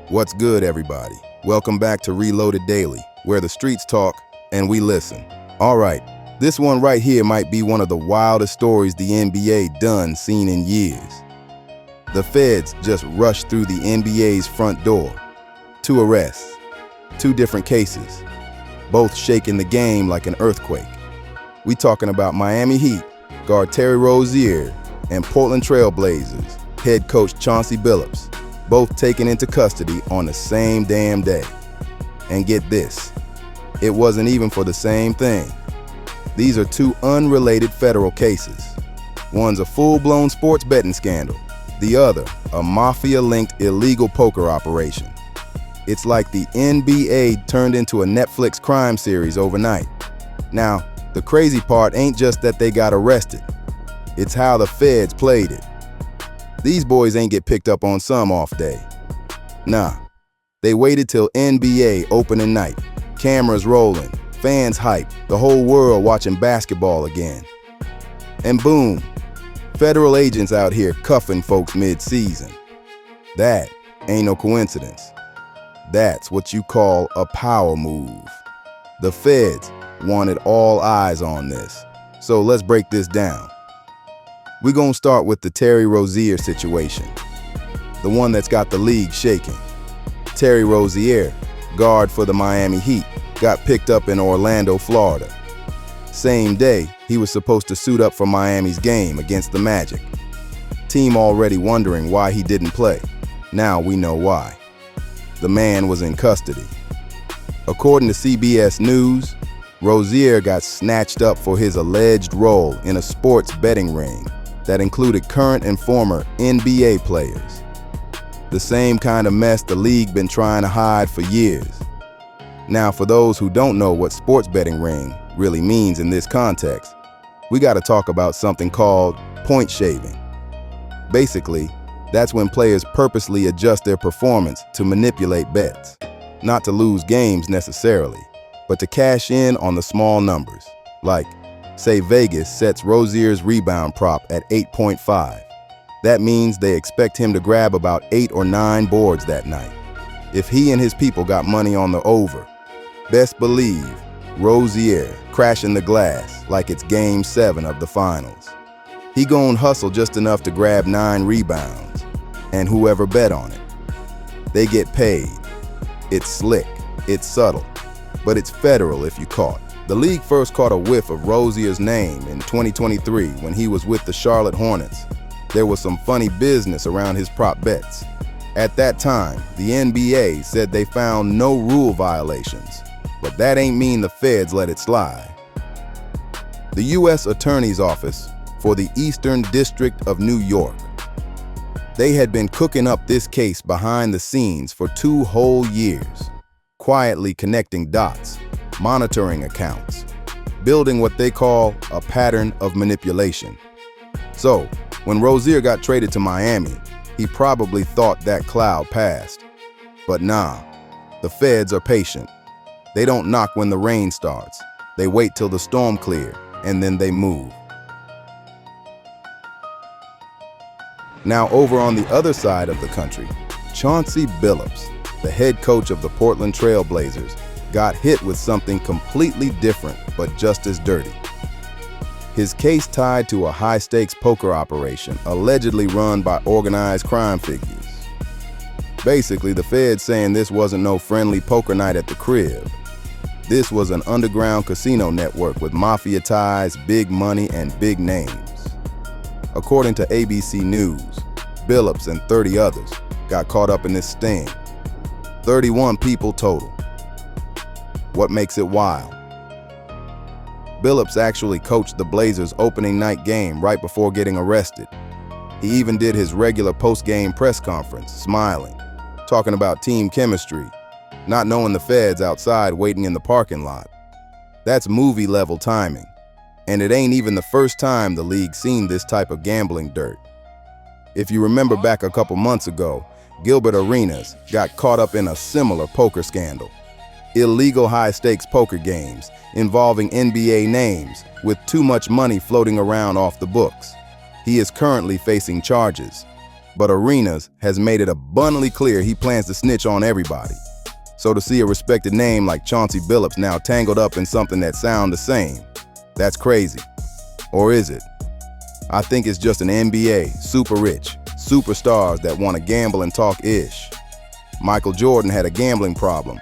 What's good, everybody? Welcome back to Reloaded Daily, where the streets talk and we listen. All right, this one right here might be one of the wildest stories the NBA done seen in years. The feds just rushed through the NBA's front door. 2 arrests, 2 different cases, both shaking the game like an earthquake. We talking about Miami Heat guard Terry Rozier and Portland Trail Blazers head coach Chauncy Billups, both taken into custody on the same damn day. And get this, it wasn't even for the same thing. These are 2 unrelated federal cases. One's a full-blown sports betting scandal, the other a mafia-linked illegal poker operation. It's like the NBA turned into a Netflix crime series overnight. Now, the crazy part ain't just that they got arrested, it's how the feds played it. These boys ain't get picked up on some off day. Nah, they waited till NBA opening night, cameras rolling, fans hyped, the whole world watching basketball again. And boom, federal agents out here cuffing folks mid-season. That ain't no coincidence. That's what you call a power move. The feds wanted all eyes on this. So let's break this down. We're gonna start with the Terry Rozier situation, the one that's got the league shaking. Terry Rozier, guard for the Miami Heat, got picked up in Orlando, Florida. Same day, he was supposed to suit up for Miami's game against the Magic. Team already wondering why he didn't play. Now we know why. The man was in custody. According to CBS News, Rozier got snatched up for his alleged role in a sports betting ring that included current and former NBA players. The same kind of mess the league been trying to hide for years. Now, for those who don't know what sports betting ring really means in this context, we got to talk about something called point shaving. Basically, that's when players purposely adjust their performance to manipulate bets, not to lose games necessarily, but to cash in on the small numbers. Like, say Vegas sets Rozier's rebound prop at 8.5. That means they expect him to grab about 8 or 9 boards that night. If he and his people got money on the over, best believe Rozier crashing the glass like it's Game 7 of the finals. He gon' hustle just enough to grab 9 rebounds, and whoever bet on it. They get paid. It's slick, it's subtle, but it's federal if you caught. The league first caught a whiff of Rozier's name in 2023 when he was with the Charlotte Hornets. There was some funny business around his prop bets. At that time, the NBA said they found no rule violations, but that ain't mean the feds let it slide. The U.S. Attorney's Office for the Eastern District of New York. They had been cooking up this case behind the scenes for 2 whole years, quietly connecting dots, monitoring accounts, building what they call a pattern of manipulation. So, when Rozier got traded to Miami, he probably thought that cloud passed. But nah, the feds are patient. They don't knock when the rain starts. They wait till the storm clears, and then they move. Now over on the other side of the country, Chauncy Billups, the head coach of the Portland Trail Blazers, got hit with something completely different but just as dirty. His case tied to a high-stakes poker operation allegedly run by organized crime figures. Basically, the feds saying this wasn't no friendly poker night at the crib. This was an underground casino network with mafia ties, big money, and big names. According to ABC News, Billups and 30 others got caught up in this sting. 31 people total. What makes it wild? Billups actually coached the Blazers' opening night game right before getting arrested. He even did his regular post-game press conference, smiling, talking about team chemistry, not knowing the feds outside waiting in the parking lot. That's movie-level timing, and it ain't even the first time the league's seen this type of gambling dirt. If you remember back a couple months ago, Gilbert Arenas got caught up in a similar poker scandal. Illegal high-stakes poker games involving NBA names with too much money floating around off the books. He is currently facing charges, But Arenas has made it abundantly clear he plans to snitch on everybody. So to see a respected name like Chauncy Billups now tangled up in something that sounds the same, that's crazy. Or is it? I think it's just an NBA, super rich, superstars that want to gamble and talk ish. Michael Jordan had a gambling problem.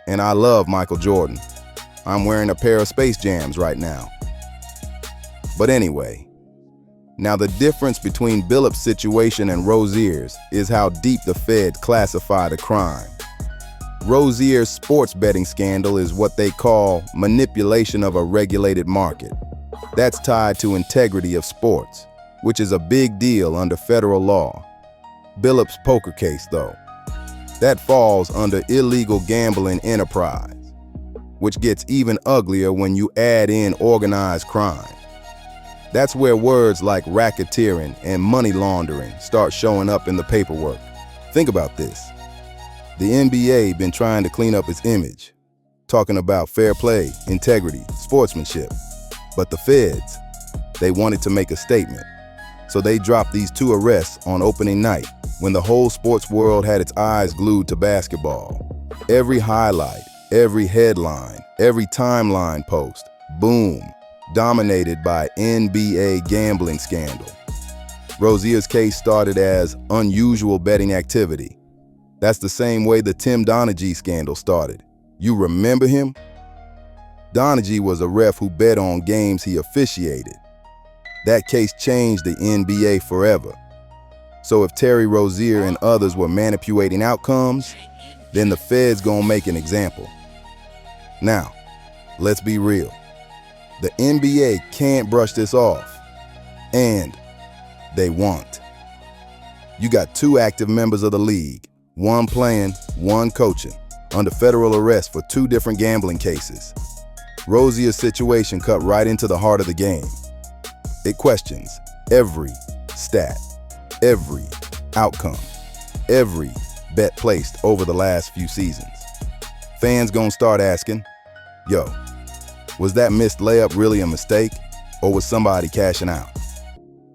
And I love Michael Jordan. I'm wearing a pair of Space Jams right now. But anyway, now the difference between Billups' situation and Rozier's is how deep the Fed classify the crime. Rozier's sports betting scandal is what they call manipulation of a regulated market. That's tied to integrity of sports, which is a big deal under federal law. Billups' poker case, though, that falls under illegal gambling enterprise, which gets even uglier when you add in organized crime. That's where words like racketeering and money laundering start showing up in the paperwork. Think about this. The NBA been trying to clean up its image, talking about fair play, integrity, sportsmanship. But the feds, they wanted to make a statement. So they dropped these 2 arrests on opening night when the whole sports world had its eyes glued to basketball. Every highlight, every headline, every timeline post, boom, dominated by NBA gambling scandal. Rozier's case started as unusual betting activity. That's the same way the Tim Donaghy scandal started. You remember him? Donaghy was a ref who bet on games he officiated. That case changed the NBA forever. So if Terry Rozier and others were manipulating outcomes, then the Fed's gonna make an example. Now, let's be real. The NBA can't brush this off, and they won't. You got 2 active members of the league, one playing, one coaching, under federal arrest for 2 different gambling cases. Rozier's situation cut right into the heart of the game. It questions every stat, every outcome, every bet placed over the last few seasons. Fans gonna start asking, yo, was that missed layup really a mistake, or was somebody cashing out?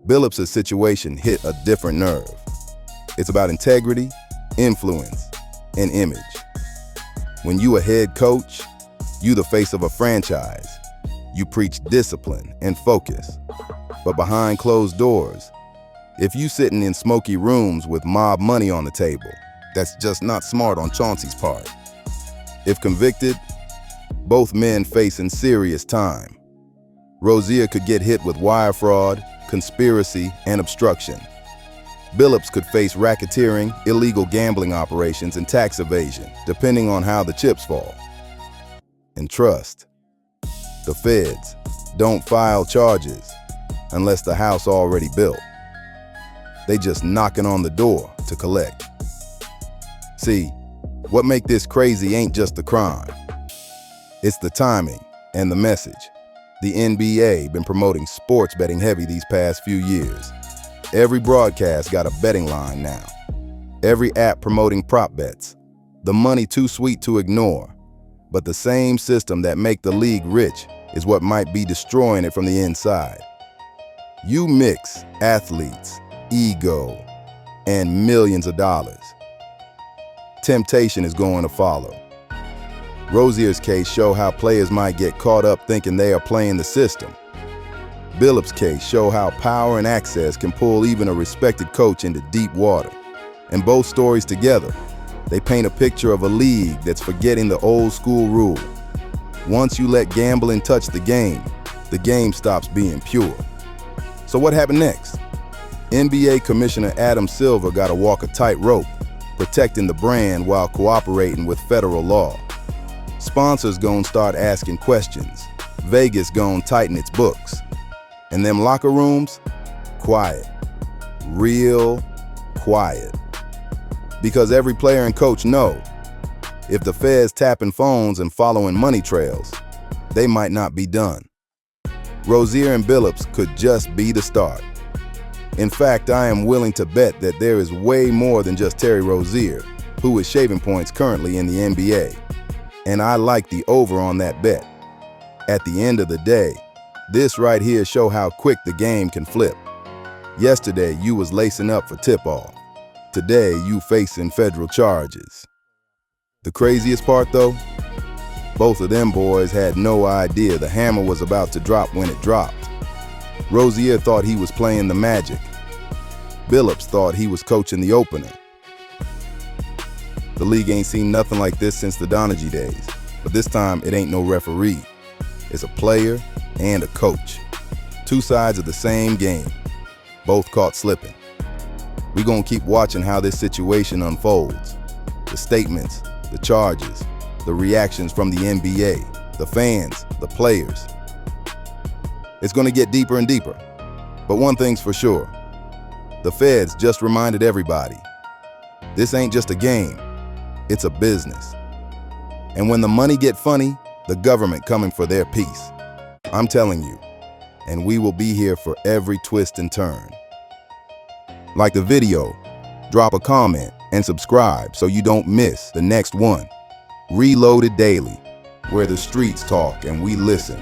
Billups' situation hit a different nerve. It's about integrity, influence, and image. When you a head coach, you the face of a franchise. You preach discipline and focus. But behind closed doors, if you sitting in smoky rooms with mob money on the table, that's just not smart on Chauncy's part. If convicted, both men facing serious time. Rozier could get hit with wire fraud, conspiracy, and obstruction. Billups could face racketeering, illegal gambling operations, and tax evasion, depending on how the chips fall. And trust, the feds don't file charges unless the house already built. They just knocking on the door to collect. See, what make this crazy ain't just the crime. It's the timing and the message. The NBA been promoting sports betting heavy these past few years. Every broadcast got a betting line now. Every app promoting prop bets. The money too sweet to ignore. But the same system that make the league rich is what might be destroying it from the inside. You mix athletes, ego, and millions of dollars. Temptation is going to follow. Rozier's case show how players might get caught up thinking they are playing the system. Billups' case show how power and access can pull even a respected coach into deep water. And both stories together, they paint a picture of a league that's forgetting the old school rule. Once you let gambling touch the game stops being pure. So what happened next? NBA Commissioner Adam Silver got to walk a tightrope, protecting the brand while cooperating with federal law. Sponsors gon' start asking questions. Vegas gon' tighten its books. And them locker rooms, quiet. Real quiet. Because every player and coach know, if the Feds tapping phones and following money trails, they might not be done. Rozier and Billups could just be the start. In fact, I am willing to bet that there is way more than just Terry Rozier, who is shaving points currently in the NBA. And I like the over on that bet. At the end of the day, this right here show how quick the game can flip. Yesterday, you was lacing up for tip-off. Today, you facing federal charges. The craziest part, though? Both of them boys had no idea the hammer was about to drop when it dropped. Rozier thought he was playing the Magic. Billups thought he was coaching the opener. The league ain't seen nothing like this since the Donaghy days, but this time it ain't no referee. It's a player and a coach. Two sides of the same game, both caught slipping. We gonna keep watching how this situation unfolds. The statements, the charges, the reactions from the NBA, the fans, the players. It's gonna get deeper and deeper. But one thing's for sure, the feds just reminded everybody, this ain't just a game, it's a business. And when the money get funny, the government coming for their piece. I'm telling you, and we will be here for every twist and turn. Like the video, drop a comment, and subscribe so you don't miss the next one. Reloaded Daily, where the streets talk and we listen.